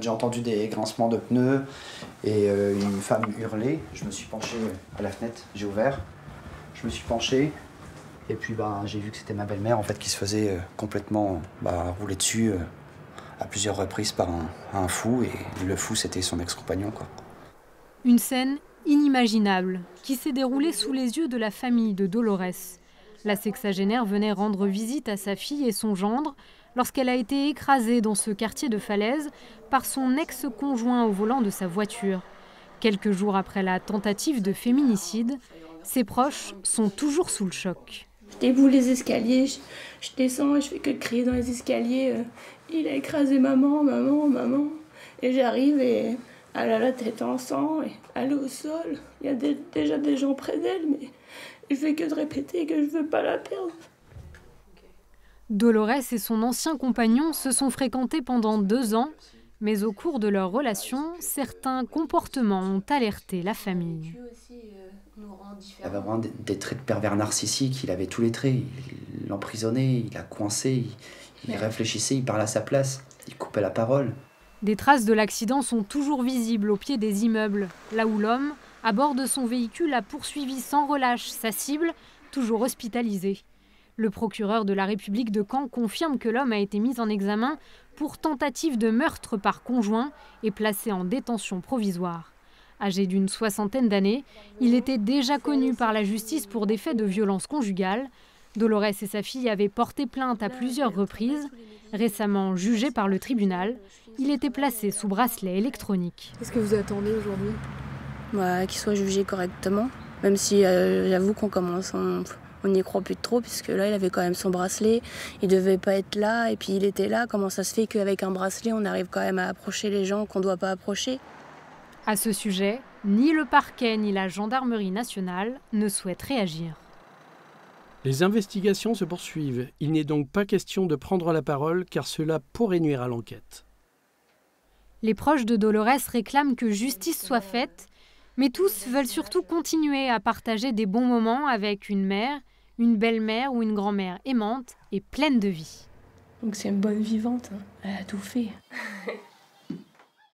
J'ai entendu des grincements de pneus et une femme hurler. Je me suis penché à la fenêtre, j'ai ouvert. Je me suis penché et puis j'ai vu que c'était ma belle-mère en fait qui se faisait complètement rouler dessus à plusieurs reprises par un fou, et le fou c'était son ex-compagnon, quoi. Une scène inimaginable qui s'est déroulée sous les yeux de la famille de Dolores. La sexagénaire venait rendre visite à sa fille et son gendre lorsqu'elle a été écrasée dans ce quartier de Falaise par son ex-conjoint au volant de sa voiture. Quelques jours après la tentative de féminicide, ses proches sont toujours sous le choc. Je déboule les escaliers, je descends et je fais que de crier dans les escaliers. Il a écrasé maman, maman, maman. Et j'arrive et elle a la tête en sang et elle est au sol. Il y a déjà des gens près d'elle, mais je fais que de répéter que je veux pas la perdre. Dolores et son ancien compagnon se sont fréquentés pendant 2 ans, mais au cours de leur relation, certains comportements ont alerté la famille. Il avait vraiment des traits de pervers narcissique, il avait tous les traits. Il l'emprisonnait, il la coinçait, il réfléchissait, il parlait à sa place, il coupait la parole. Des traces de l'accident sont toujours visibles au pied des immeubles, là où l'homme, à bord de son véhicule, a poursuivi sans relâche sa cible, toujours hospitalisée. Le procureur de la République de Caen confirme que l'homme a été mis en examen pour tentative de meurtre par conjoint et placé en détention provisoire. Âgé d'une 60aine d'années, il était déjà connu par la justice pour des faits de violence conjugale. Dolores et sa fille avaient porté plainte à plusieurs reprises. Récemment jugé par le tribunal, il était placé sous bracelet électronique. Qu'est-ce que vous attendez aujourd'hui ? Qu'il soit jugé correctement, même si j'avoue on n'y croit plus trop, puisque là il avait quand même son bracelet, il devait pas être là, et puis il était là. Comment ça se fait qu'avec un bracelet on arrive quand même à approcher les gens qu'on ne doit pas approcher ? À ce sujet, ni le parquet ni la gendarmerie nationale ne souhaitent réagir. Les investigations se poursuivent. Il n'est donc pas question de prendre la parole car cela pourrait nuire à l'enquête. Les proches de Dolores réclament que justice soit faite, mais tous veulent surtout continuer à partager des bons moments avec une mère, une belle-mère ou une grand-mère aimante et pleine de vie. Donc c'est une bonne vivante, hein. Elle a tout fait.